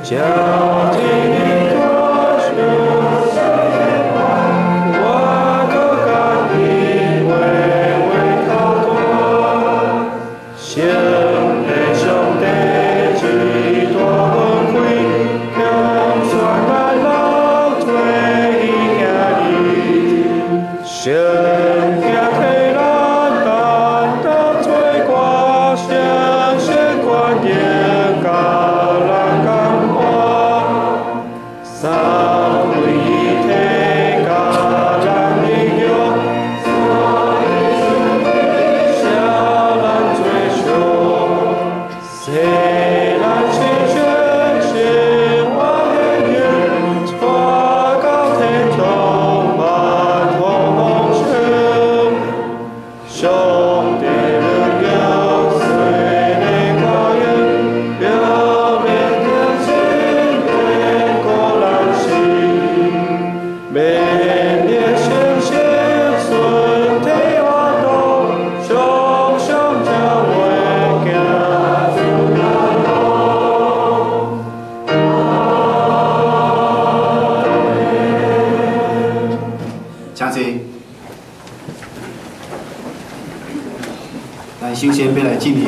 交替你多是世界观，我都甘你为靠托。先辈兄弟几多恩惠，向算来老退一家里。先家退难办得最挂先先观念高难感化，三位一体高难应用，小难追求，谁难心学心望远远，花高天中满同生，兄弟人有随内跨越，表面的心变过难行，每年先先顺体活动，兄兄交为家父难容。请坐。咱首先要来进行。